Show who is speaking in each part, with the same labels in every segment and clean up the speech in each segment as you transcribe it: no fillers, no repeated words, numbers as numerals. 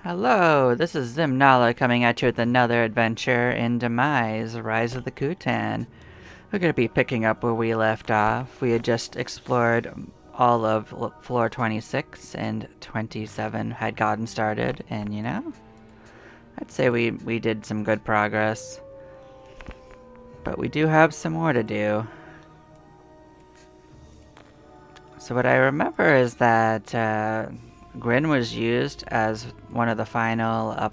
Speaker 1: Hello, this is Zimnala coming at you with another adventure in Demise, Rise of the Kutan. We're going to be picking up where we left off. We had just explored all of floor 26 and 27 had gotten started, and I'd say we did some good progress. But we do have some more to do. So what I remember is that Grin was used as one of the final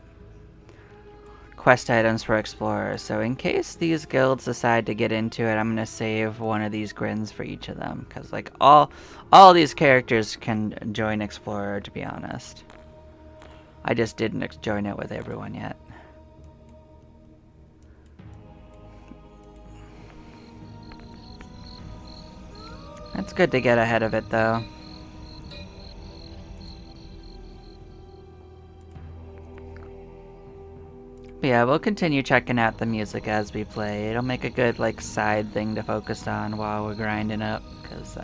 Speaker 1: quest items for explorers. So in case these guilds decide to get into it, I'm gonna save one of these Grins for each of them, because like all these characters can join explorer. To be honest, I just didn't join it with everyone yet. It's good to get ahead of it though. But yeah, we'll continue checking out the music as we play. It'll make a good like side thing to focus on while we're grinding up, cause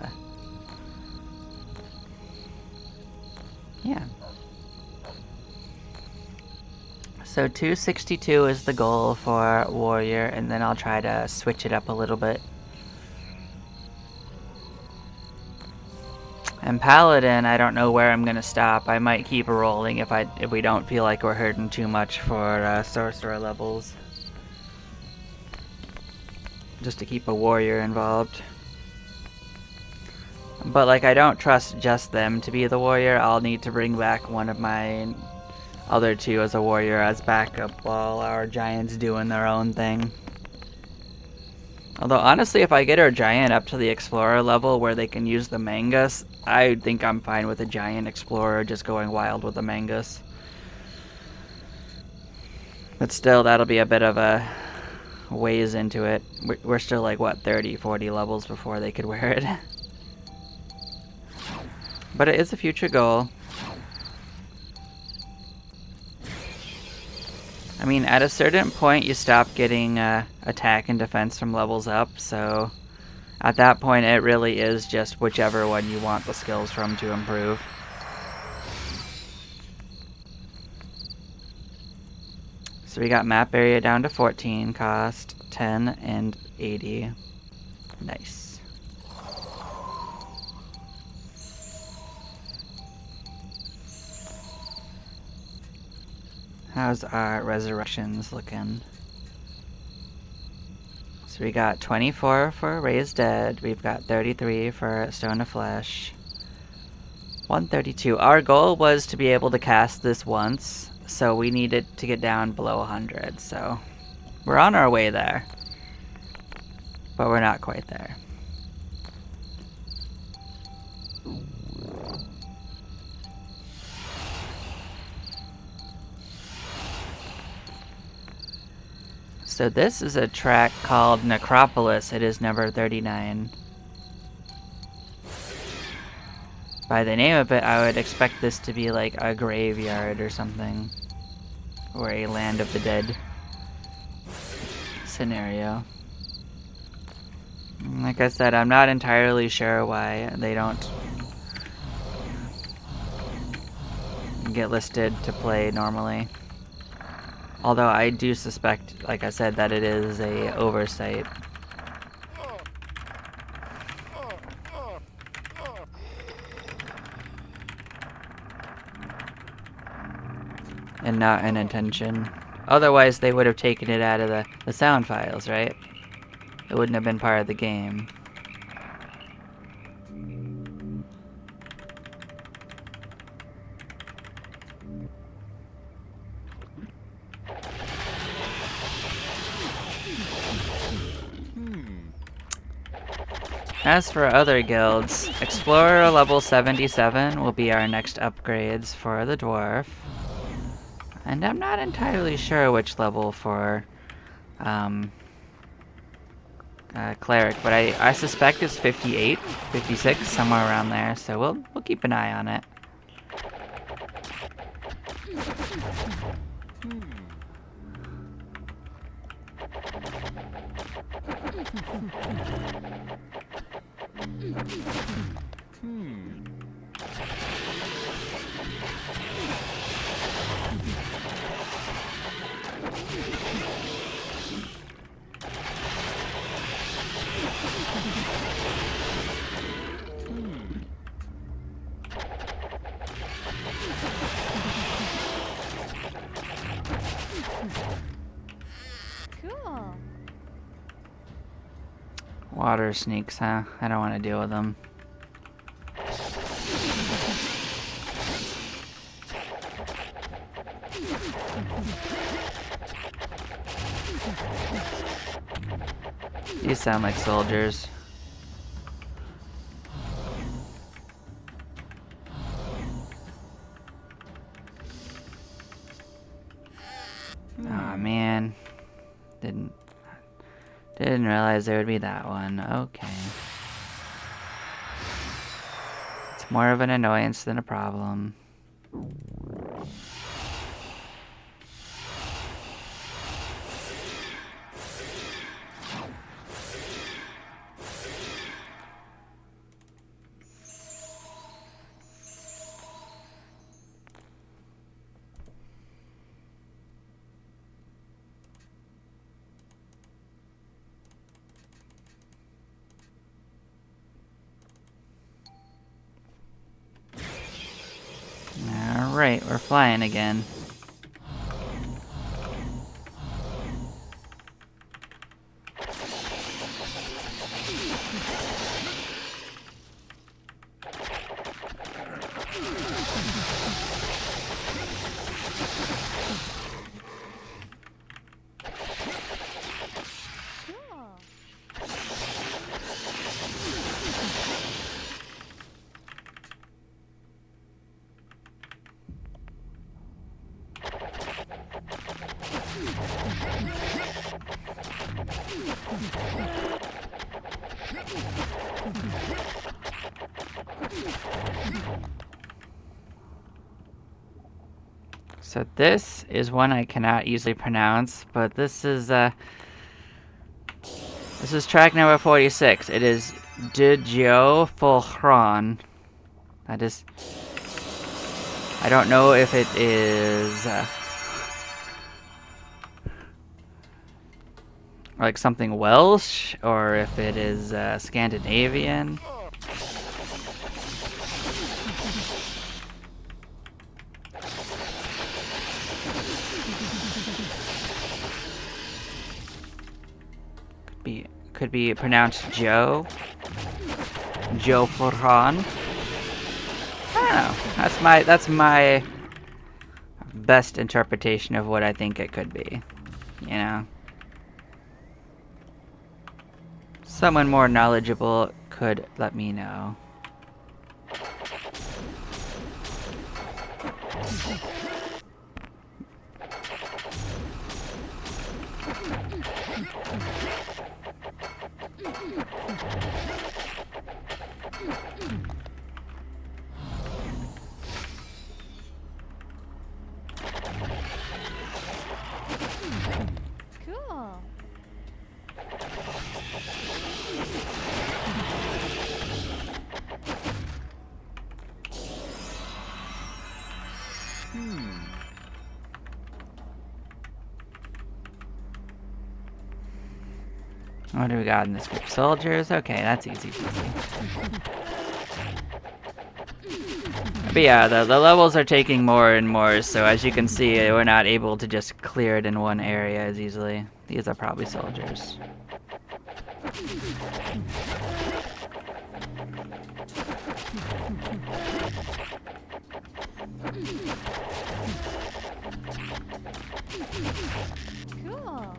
Speaker 1: yeah. So 262 is the goal for warrior, and then I'll try to switch it up a little bit. And paladin, I don't know where I'm gonna stop. I might keep rolling if we don't feel like we're hurting too much for sorcerer levels, just to keep a warrior involved. But like, I don't trust just them to be the warrior. I'll need to bring back one of my other two as a warrior as backup while our giant's doing their own thing. Although honestly, if I get our giant up to the explorer level where they can use the mangus, I think I'm fine with a giant explorer just going wild with the mangus. But still, that'll be a bit of a ways into it. We're still like, what, 30, 40 levels before they could wear it. But it is a future goal. I mean, at a certain point, you stop getting attack and defense from levels up, so at that point, it really is just whichever one you want the skills from to improve. So we got map area down to 14, cost 10 and 80. Nice. How's our resurrections looking? So we got 24 for Raised Dead, we've got 33 for Stone of Flesh, 132. Our goal was to be able to cast this once, so we needed to get down below 100, so we're on our way there. But we're not quite there. So this is a track called Necropolis. It is number 39. By the name of it, I would expect this to be like a graveyard or something. Or a Land of the Dead scenario. Like I said, I'm not entirely sure why they don't get listed to play normally. Although I do suspect, like I said, that it is a oversight. And not an intention. Otherwise, they would have taken it out of the sound files, right? It wouldn't have been part of the game. As for other guilds, Explorer level 77 will be our next upgrades for the Dwarf. And I'm not entirely sure which level for Cleric, but I suspect it's 58, 56, somewhere around there, so we'll keep an eye on it. Water sneaks, huh? I don't want to deal with them. These sound like soldiers. Oh man. Didn't realize there would be that one. Okay. It's more of an annoyance than a problem. Alright, we're flying again. So this is one I cannot easily pronounce, but this is track number 46. It is Digio Fulchron. That is, I don't know if it is like something Welsh or if it is Scandinavian. Could be pronounced Joe Fulchron. I don't know. That's my best interpretation of what I think it could be. You know? Someone more knowledgeable could let me know.
Speaker 2: Cool.
Speaker 1: What do we got in this group? Soldiers? Okay, that's easy peasy. But yeah, the levels are taking more and more, so as you can see, we're not able to just clear it in one area as easily. These are probably soldiers.
Speaker 2: Cool.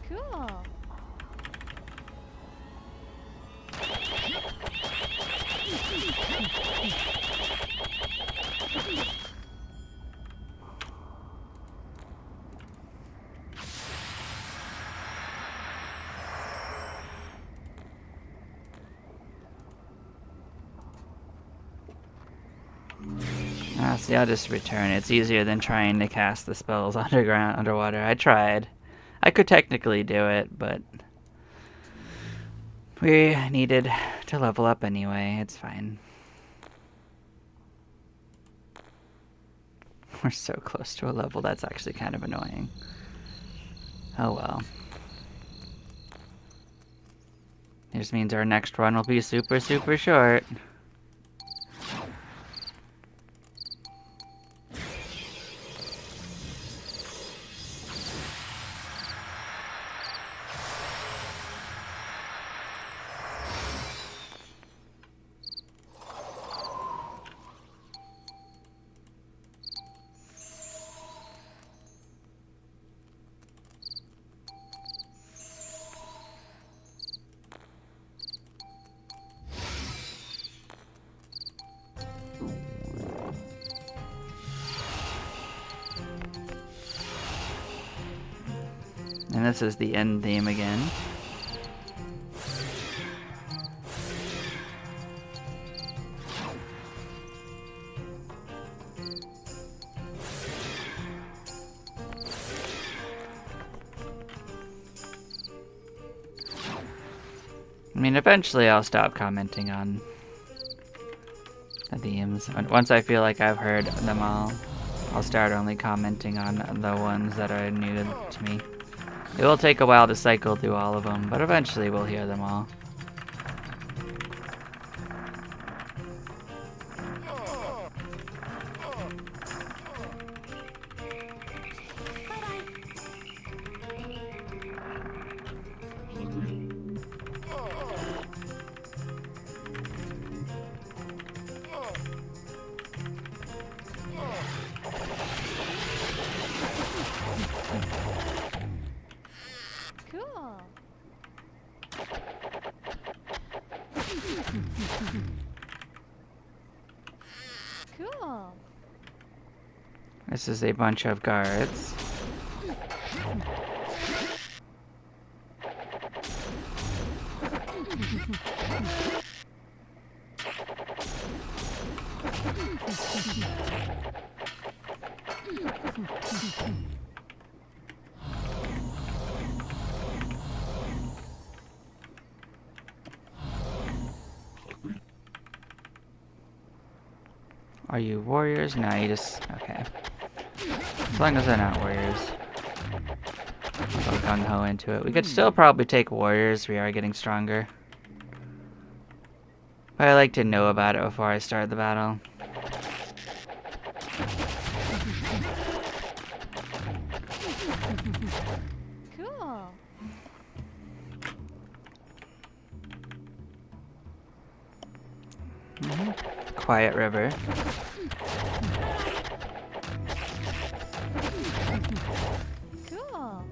Speaker 2: Cool.
Speaker 1: See, I'll just return. It's easier than trying to cast the spells underwater. I tried. I could technically do it, but we needed to level up anyway. It's fine. We're so close to a level, that's actually kind of annoying. Oh well. This means our next run will be super, super short. And this is the end theme again. I mean, eventually I'll stop commenting on the themes. Once I feel like I've heard them all, I'll start only commenting on the ones that are new to me. It will take a while to cycle through all of them, but eventually we'll hear them all.
Speaker 2: Cool. Cool.
Speaker 1: This is a bunch of guards. Are you warriors? No, you just... okay. As long as they're not warriors. I'll go gung-ho into it. We could still probably take warriors. We are getting stronger. But I like to know about it before I start the battle.
Speaker 2: Cool.
Speaker 1: Quiet river.
Speaker 2: Cool.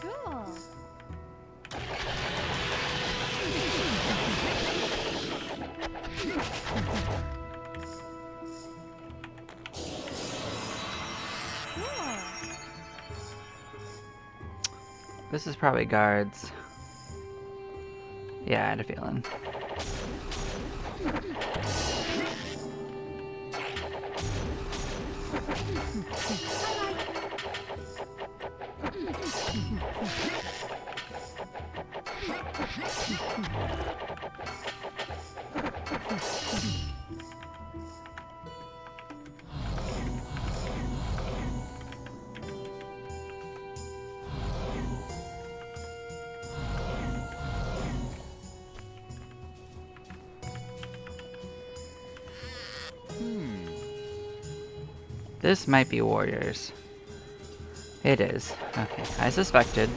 Speaker 2: Cool. Cool.
Speaker 1: This is probably guards. Yeah, I had a feeling. This might be warriors. It is. Okay, I suspected.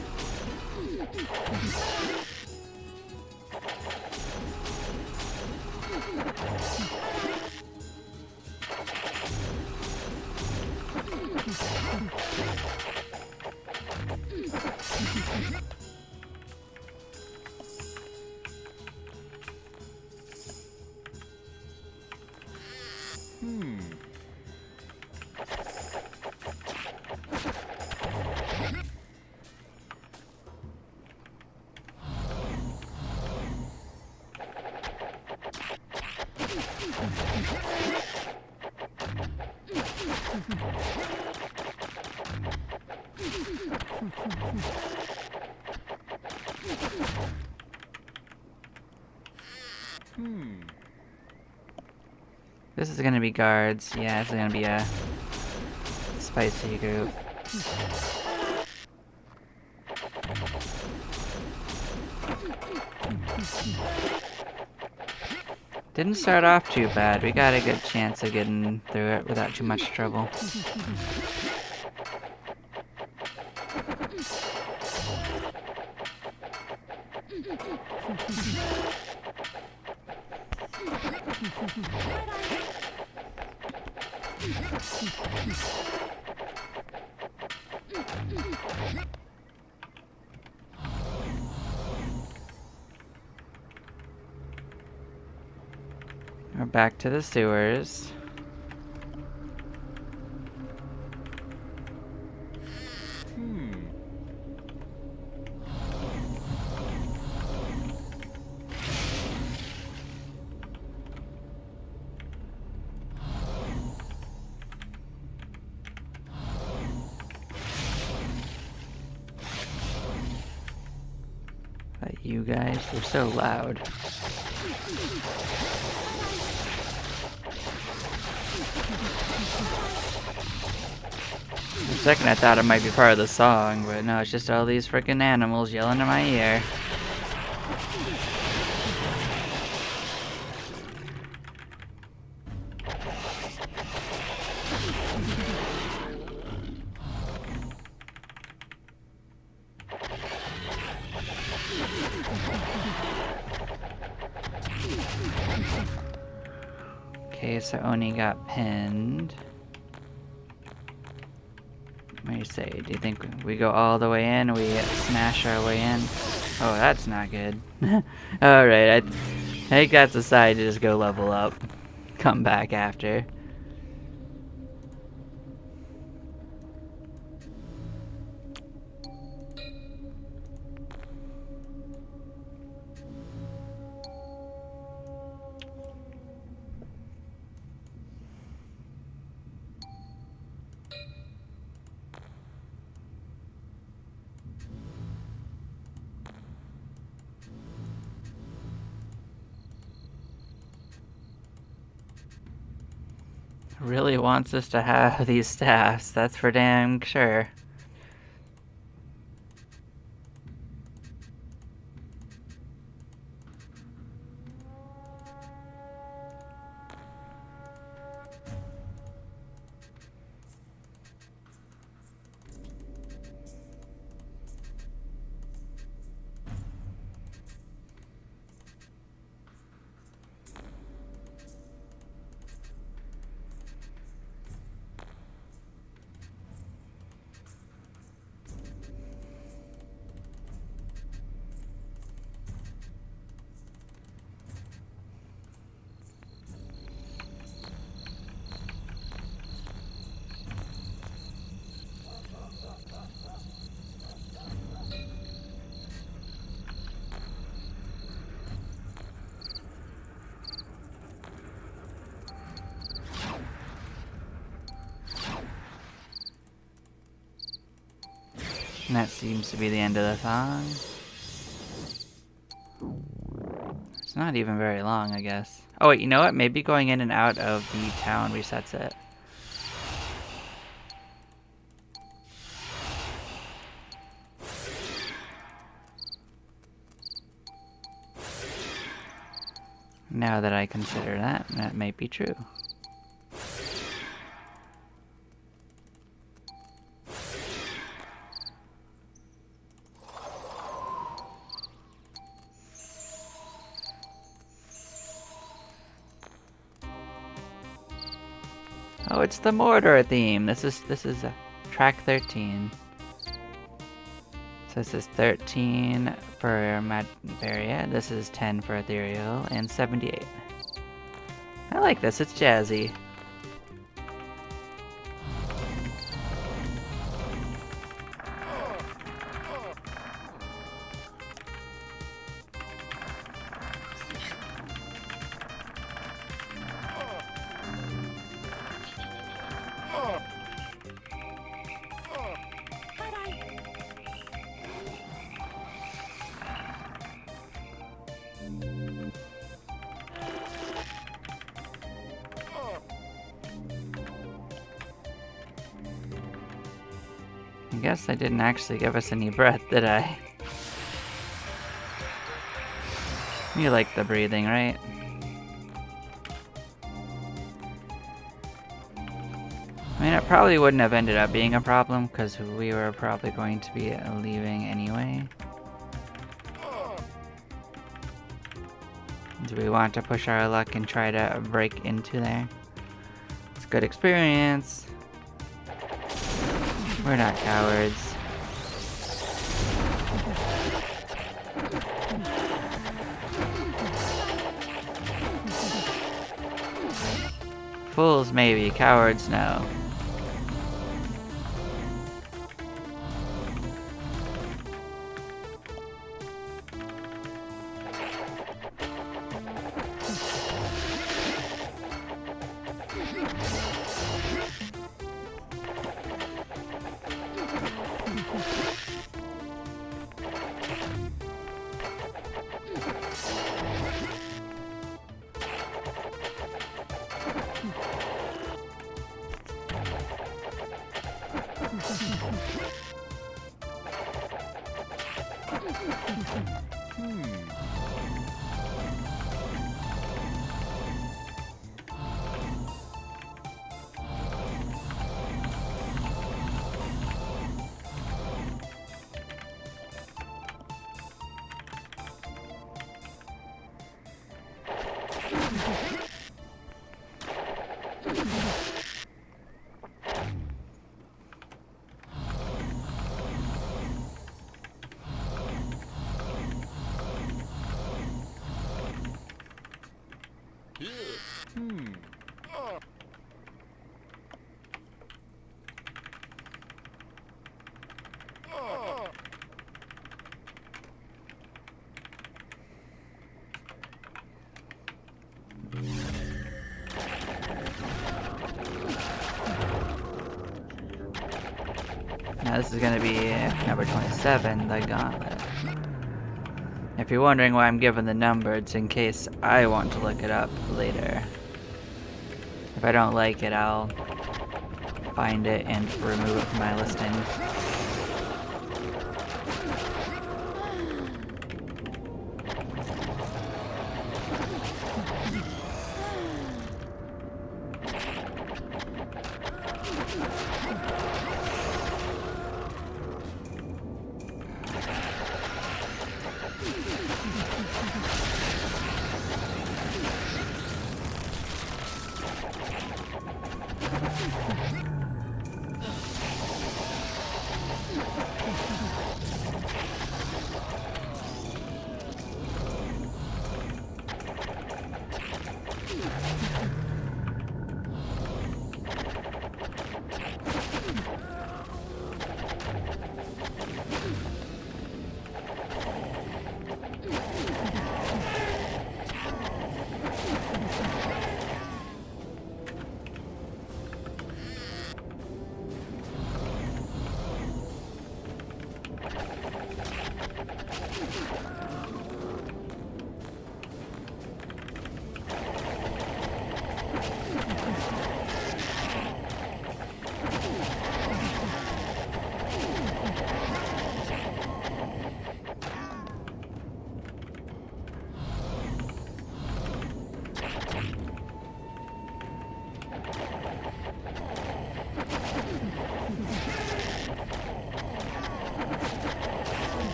Speaker 1: This is gonna be guards. Yeah, it's gonna be a spicy group. Didn't start off too bad. We got a good chance of getting through it without too much trouble. We're back to the sewers. But you guys, they're so loud. For a second I thought it might be part of the song, but no, it's just all these freaking animals yelling in my ear. Okay, so Oni got pinned. What do you say? Do you think we go all the way in? We smash our way in? Oh, that's not good. Alright, I think that's a sign to just go level up. Come back after. Really wants us to have these staffs, that's for damn sure. And that seems to be the end of the song. It's not even very long, I guess. Oh wait, you know what? Maybe going in and out of the town resets it. Now that I consider that, that might be true. Oh, it's the Mordor theme. This is track 13. So this is 13 for Madbaria, this is 10 for Ethereal, and 78. I like this, it's jazzy. I guess I didn't actually give us any breath, did I? You like the breathing, right? I mean, it probably wouldn't have ended up being a problem because we were probably going to be leaving anyway. Do we want to push our luck and try to break into there? It's a good experience. We're not cowards. Fools maybe, cowards no. Now this is gonna be number 27, the gauntlet. If you're wondering why I'm giving the number, it's in case I want to look it up later. If I don't like it, I'll find it and remove it from my listings.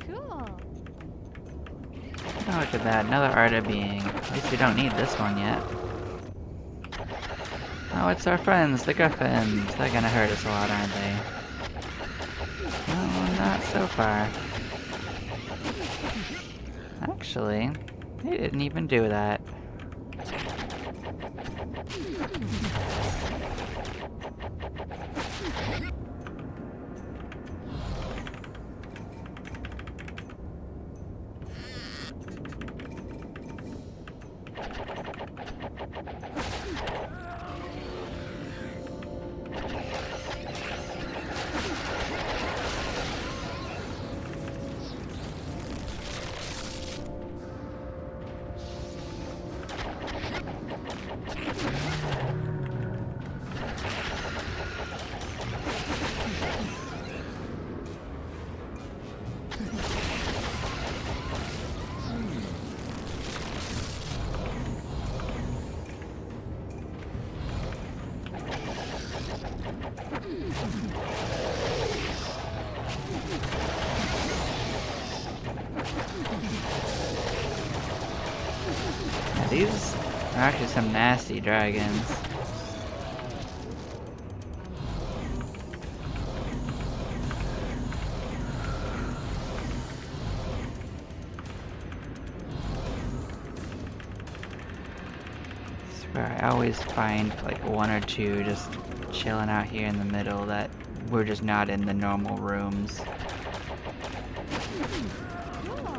Speaker 2: Cool.
Speaker 1: Oh, look at that, another Arda being. At least we don't need this one yet. Oh, it's our friends, the Griffins. They're gonna hurt us a lot, aren't they? Oh, not so far. Actually, they didn't even do that. Yeah, these are actually some nasty dragons. Swear, I always find like one or two just chilling out here in the middle that we're just not in the normal rooms.
Speaker 2: Cool.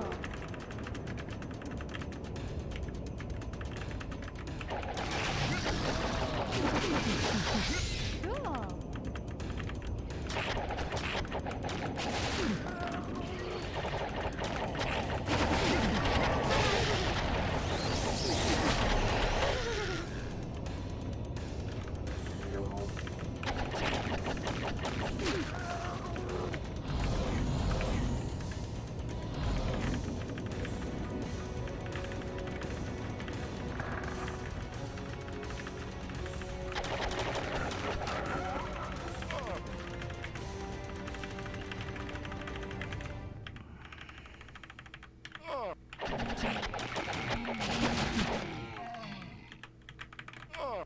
Speaker 2: Cool. Cool.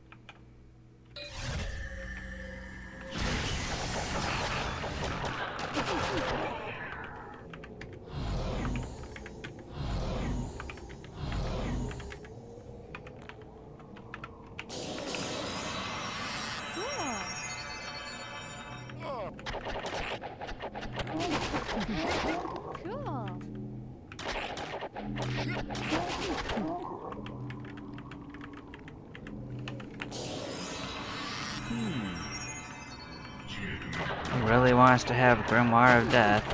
Speaker 1: He really wants to have Grimoire of Death.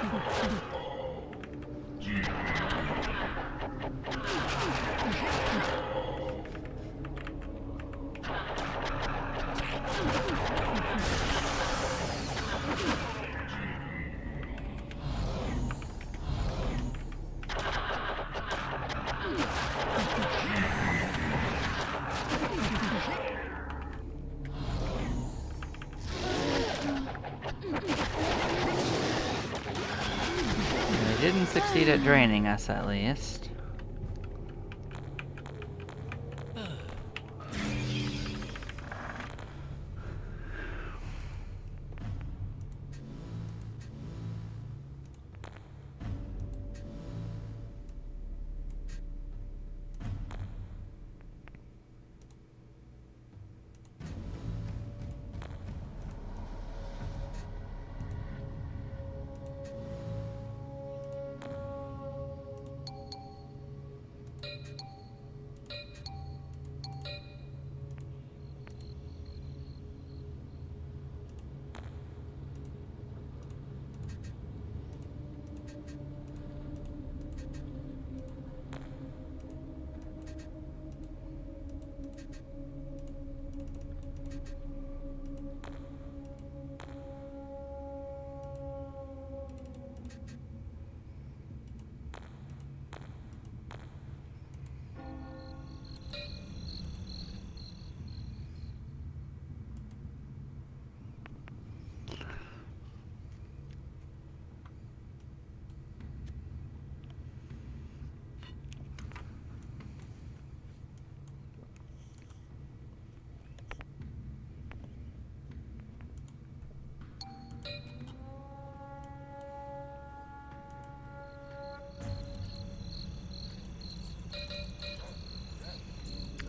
Speaker 1: They didn't succeed at draining us, at least.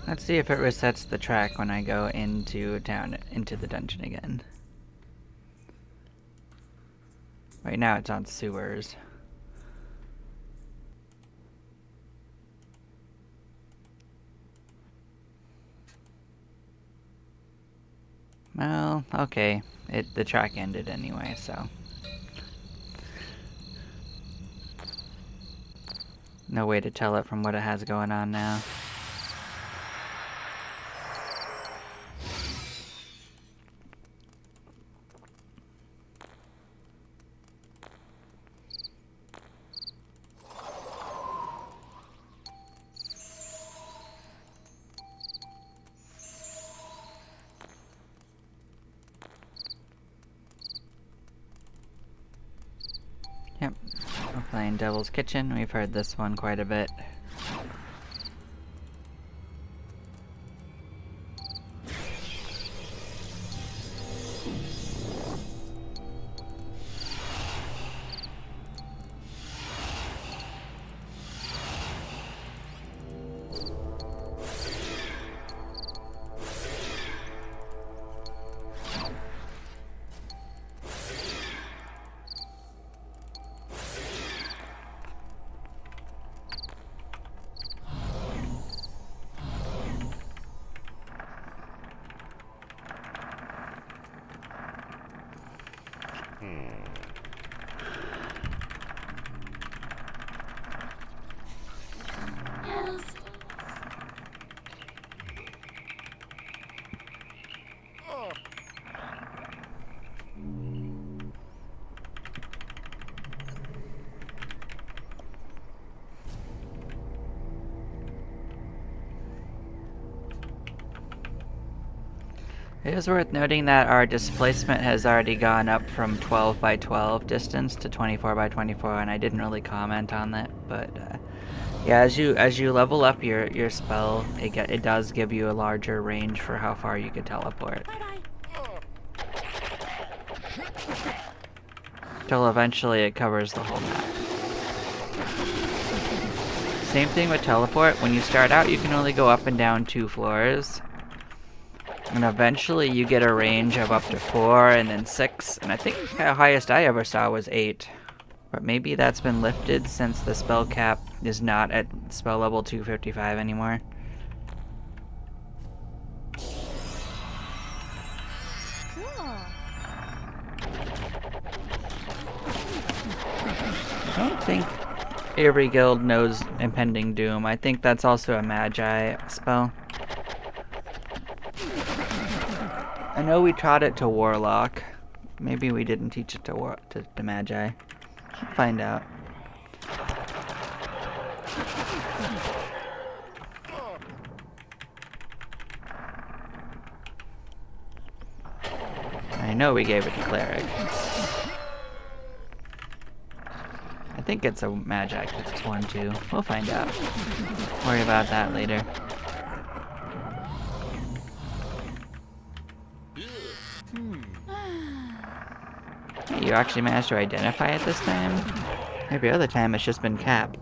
Speaker 1: Let's see if it resets the track when I go into town, into the dungeon again. Right now it's on sewers. Well, okay. The track ended anyway, so. No way to tell it from what it has going on now. Yep, we're playing Devil's Kitchen. We've heard this one quite a bit. It is worth noting that our displacement has already gone up from 12 by 12 distance to 24 by 24, and I didn't really comment on that, but yeah, as you level up your spell, it does give you a larger range for how far you could teleport. Till eventually it covers the whole map. Same thing with teleport. When you start out, you can only go up and down 2 floors. And eventually you get a range of up to 4 and then 6. And I think the highest I ever saw was 8. But maybe that's been lifted since the spell cap is not at spell level 255 anymore.
Speaker 2: Cool.
Speaker 1: I don't think every guild knows Impending Doom. I think that's also a Magi spell. I know we taught it to Warlock. Maybe we didn't teach it to Magi. We'll find out. I know we gave it to Cleric. I think it's a Magi one too. We'll find out. Worry about that later. You actually managed to identify it this time? Every other time it's just been Cap.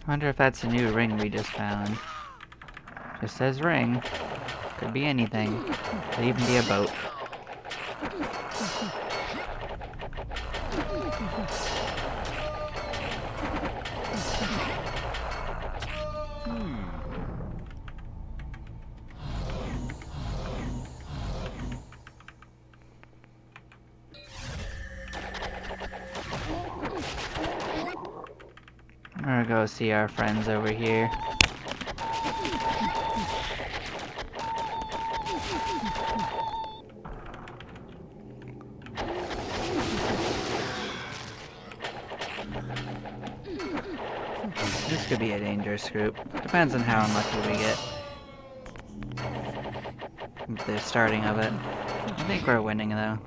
Speaker 1: Wonder if that's a new ring we just found. Just says ring. Could be anything. Could even be a boat. I'm gonna go see our friends over here. This could be a dangerous group. Depends on how unlucky we get. The starting of it. I think we're winning though.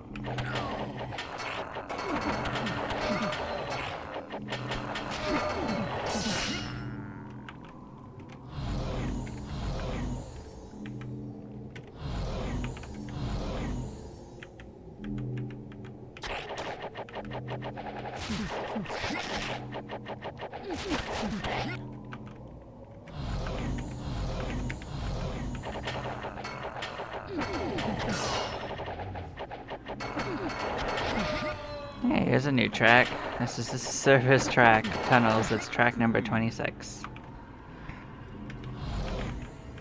Speaker 1: Hey, here's a new track. This is the surface track tunnels. It's track number 26.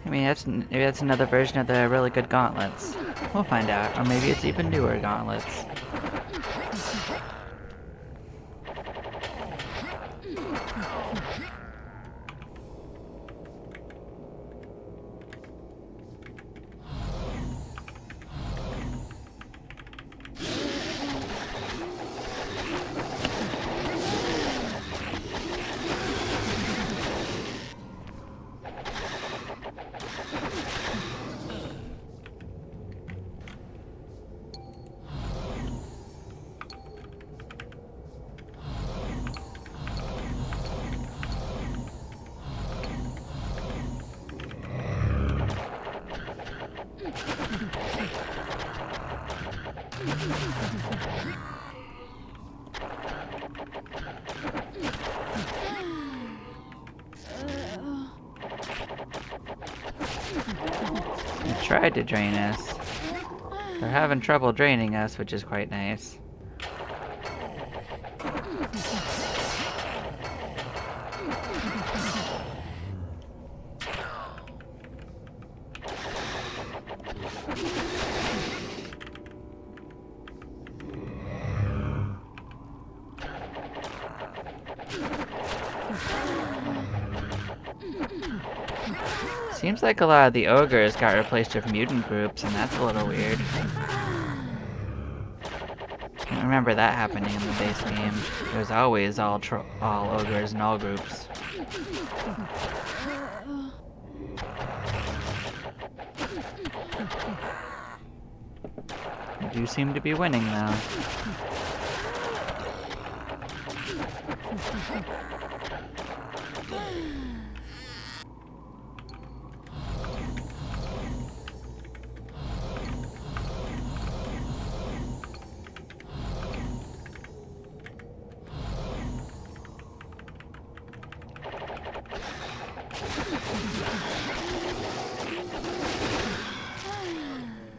Speaker 1: I mean, maybe that's another version of the really good gauntlets. We'll find out. Or maybe it's even newer gauntlets. They tried to drain us. They're having trouble draining us, which is quite nice. Seems like a lot of the ogres got replaced with mutant groups, and that's a little weird. I don't remember that happening in the base game. It was always all ogres in all groups. I do seem to be winning though.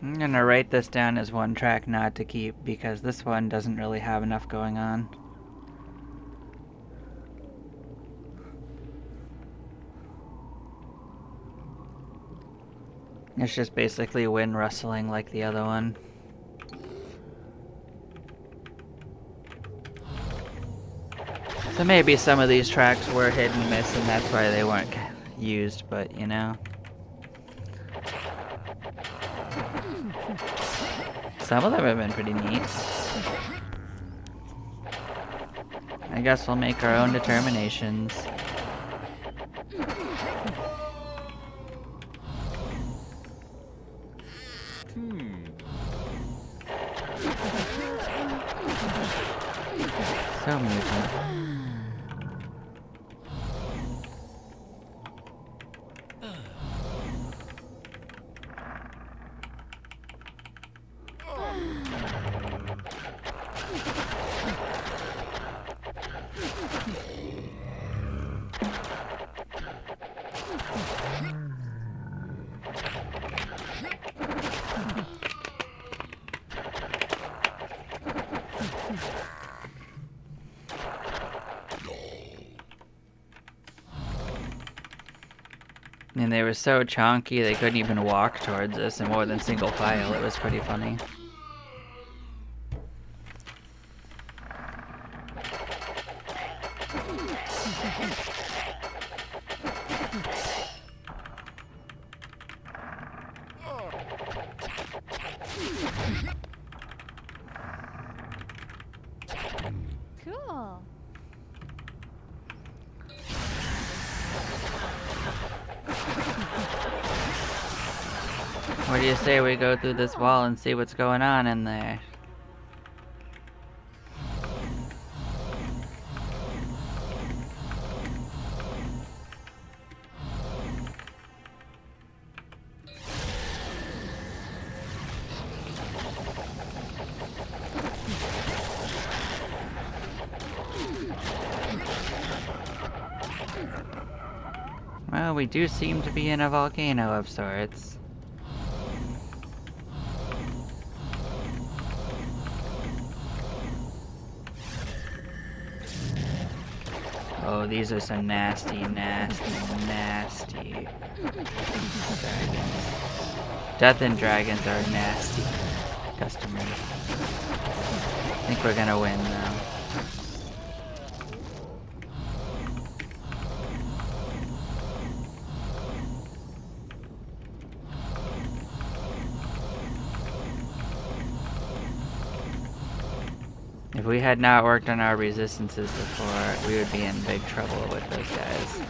Speaker 1: I'm gonna write this down as one track not to keep because this one doesn't really have enough going on. It's just basically wind rustling like the other one. So maybe some of these tracks were hit and miss and that's why they weren't used, but you know. Some of them have been pretty neat. I guess we'll make our own determinations. So mutant. And they were so chonky they couldn't even walk towards us in more than single file. It was pretty funny.
Speaker 2: Cool.
Speaker 1: What do you say we go through this wall and see what's going on in there? Well, we do seem to be in a volcano of sorts. Oh, these are some nasty, nasty, nasty dragons. Death and dragons are nasty customers. I think we're gonna win though. If we had not worked on our resistances before, we would be in big trouble with those guys.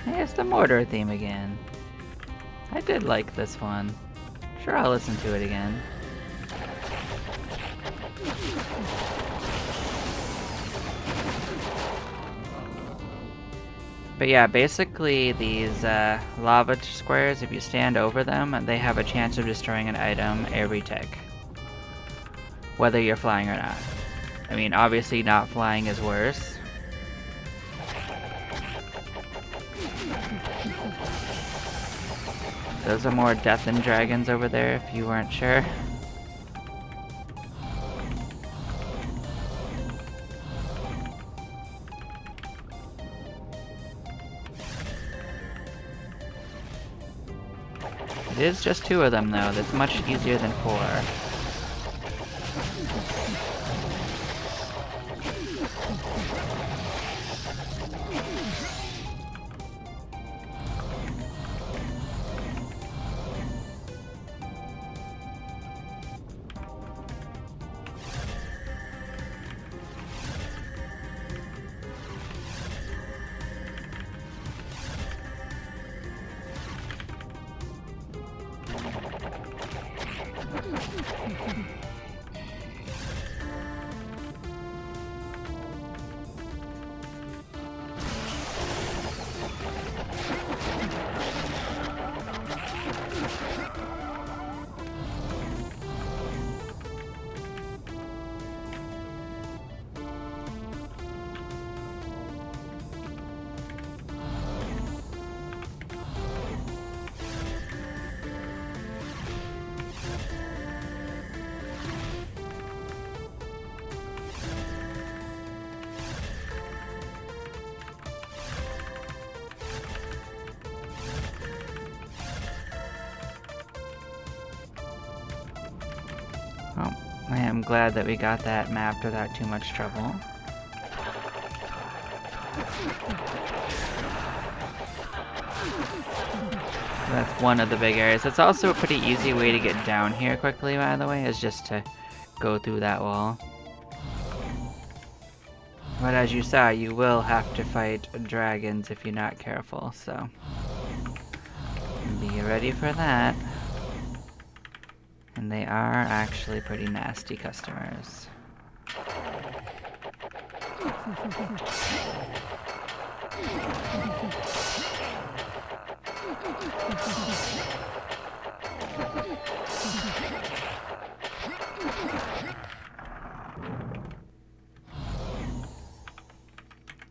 Speaker 1: Hey, it's the mortar theme again. I did like this one. Sure, I'll listen to it again. But yeah, basically these lava squares, if you stand over them, they have a chance of destroying an item every tick. Whether you're flying or not. I mean, obviously not flying is worse. Those are more death and dragons over there, if you weren't sure. It is just 2 of them though, that's much easier than 4. Well, I am glad that we got that mapped without too much trouble. That's one of the big areas. It's also a pretty easy way to get down here quickly, by the way, is just to go through that wall. But as you saw, you will have to fight dragons if you're not careful, so be ready for that. And they are actually pretty nasty customers.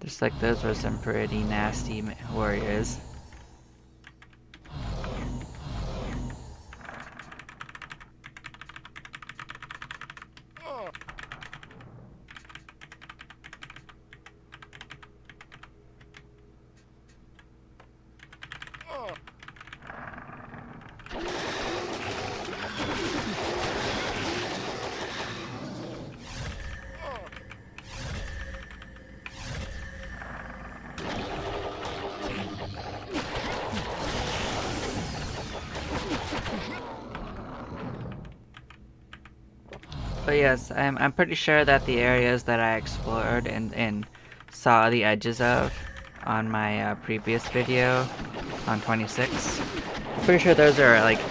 Speaker 1: Just like those were some pretty nasty warriors. But yes, I'm pretty sure that the areas that I explored and saw the edges of on my previous video on 26, I'm pretty sure those are like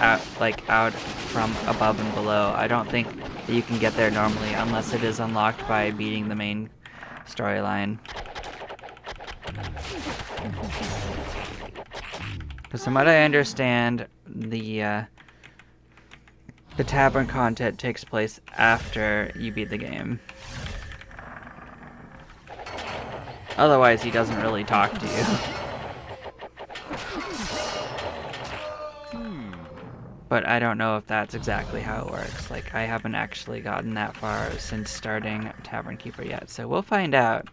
Speaker 1: out from above and below. I don't think that you can get there normally unless it is unlocked by beating the main storyline. Because from what I understand, the tavern content takes place after you beat the game. Otherwise, he doesn't really talk to you. But I don't know if that's exactly how it works. Like, I haven't actually gotten that far since starting Tavern Keeper yet, so we'll find out.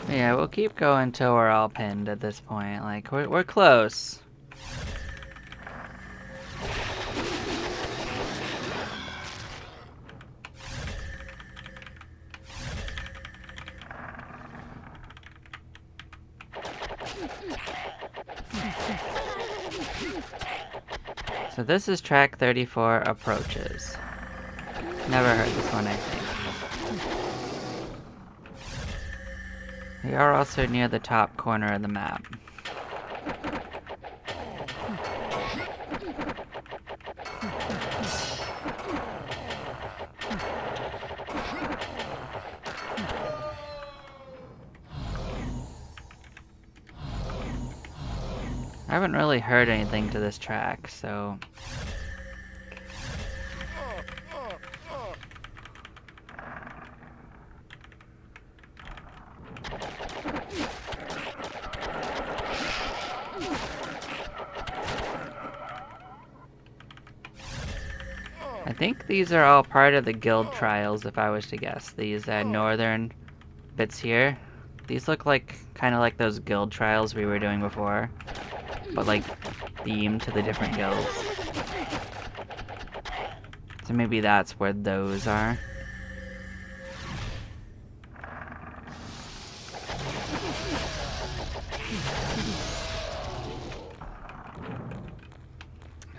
Speaker 1: Yeah, we'll keep going till we're all pinned at this point. Like, we're close. So this is track 34, Approaches. Never heard this one, I think. We are also near the top corner of the map. I haven't really heard anything to this track, so... I think these are all part of the guild trials, if I was to guess. These northern bits here. These look like kind of like those guild trials we were doing before, but like themed to the different guilds. So maybe that's where those are.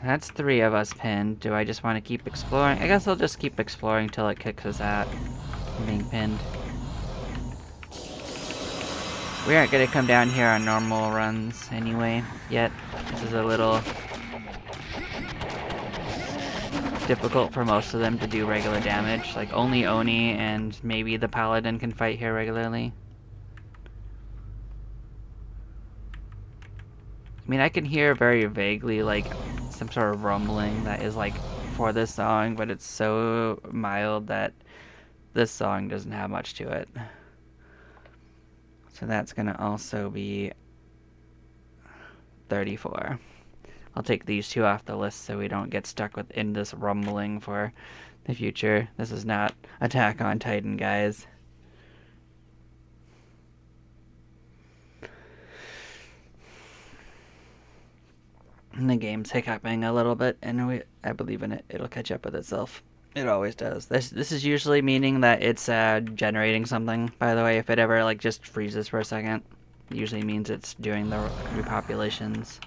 Speaker 1: That's 3 of us pinned. Do I just want to keep exploring? I guess I'll just keep exploring till it kicks us out from being pinned. We aren't going to come down here on normal runs anyway, yet. This is a little difficult for most of them to do regular damage. Like, only Oni and maybe the Paladin can fight here regularly. I mean, I can hear very vaguely, like, some sort of rumbling that is, like, for this song, but it's so mild that this song doesn't have much to it. So that's going to also be 34. I'll take these 2 off the list so we don't get stuck within this rumbling for the future. This is not Attack on Titan, guys. And the game's hiccuping a little bit, and I believe in it. It'll catch up with itself. It always does. This is usually meaning that it's generating something. By the way, if it ever like just freezes for a second, it usually means it's doing the repopulations.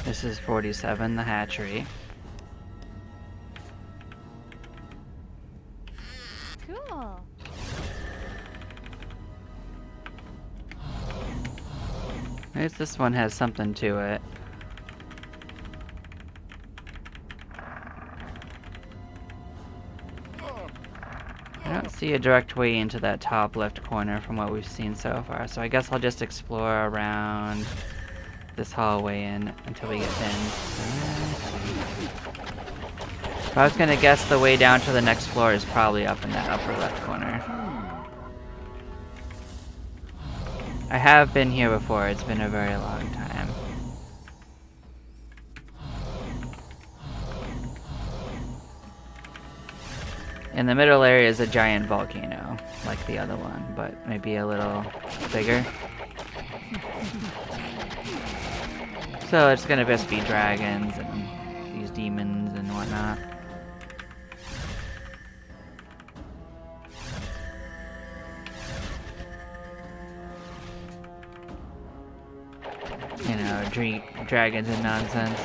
Speaker 1: This is 47, the hatchery.
Speaker 2: Cool.
Speaker 1: At least this one has something to it. I don't see a direct way into that top left corner from what we've seen so far, so I guess I'll just explore around this hallway until we get pinned. If I was gonna guess, the way down to the next floor is probably up in that upper left corner. I have been here before, it's been a very long time. In the middle area is a giant volcano, like the other one, but maybe a little bigger. So it's gonna just be dragons and these demons and whatnot. You know, dragons and nonsense.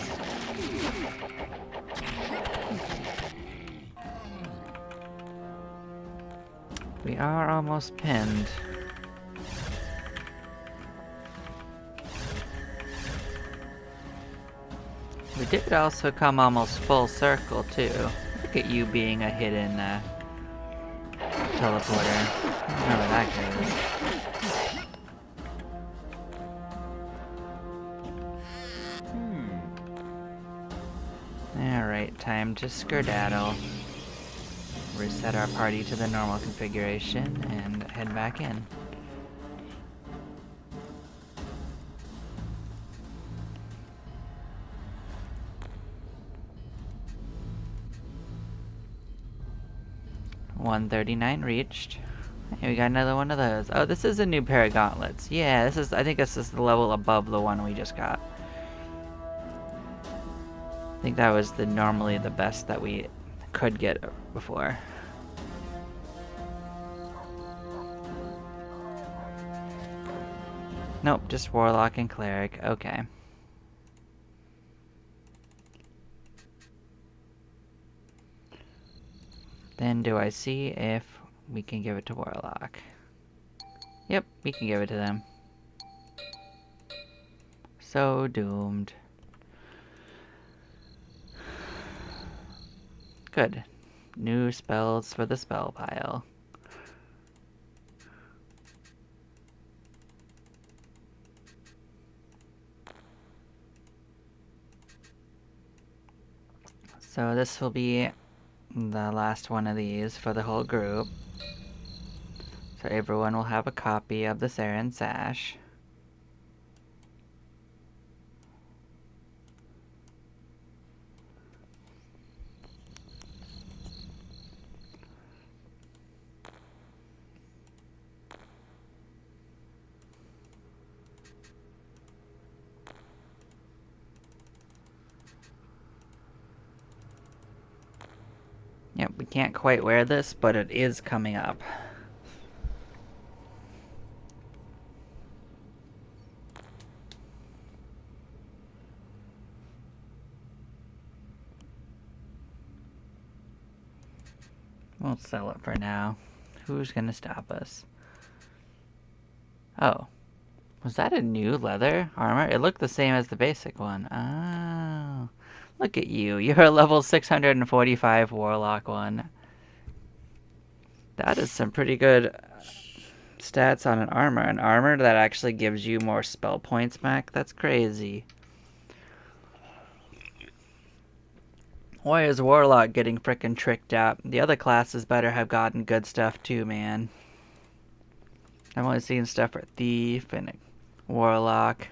Speaker 1: We are almost pinned. We did also come almost full circle too. Look at you being a hidden teleporter. I don't know where that goes. Alright, time to skedaddle. Reset our party to the normal configuration and head back in. $139 reached. Hey, we got another one of those. Oh, this is a new pair of gauntlets. Yeah, I think this is the level above the one we just got. I think that was normally the best that we could get before. Nope, just Warlock and Cleric. Okay. Then do I see if we can give it to Warlock? Yep, we can give it to them. So doomed. Good. New spells for the spell pile. So this will be the last one of these for the whole group. So everyone will have a copy of the Saren Sash. Yep, we can't quite wear this, but it is coming up. We'll sell it for now. Who's gonna stop us? Oh. Was that a new leather armor? It looked the same as the basic one. Oh. Look at you. You're a level 645 Warlock one. That is some pretty good stats on an armor. An armor that actually gives you more spell points back? That's crazy. Why is Warlock getting frickin' tricked out? The other classes better have gotten good stuff too, man. I've only seen stuff for Thief and Warlock.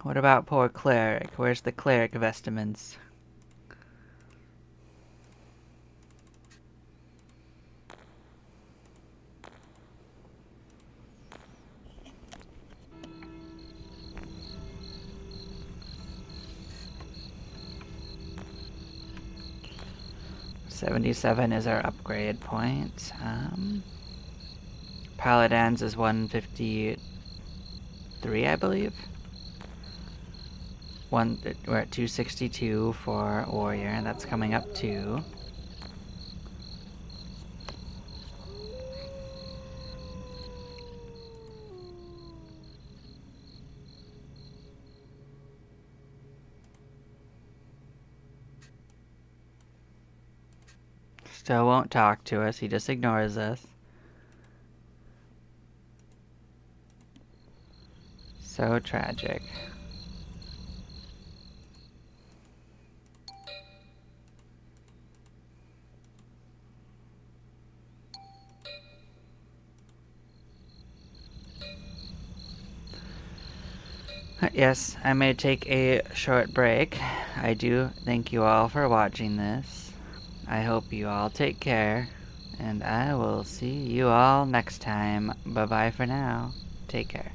Speaker 1: What about poor Cleric? Where's the Cleric vestments? 77 is our upgrade point. Paladins is 153, I believe. We're at 262 for warrior, and that's coming up too. Still won't talk to us, he just ignores us. So tragic. Yes, I may take a short break. I do thank you all for watching this. I hope you all take care, and I will see you all next time. Bye bye for now. Take care.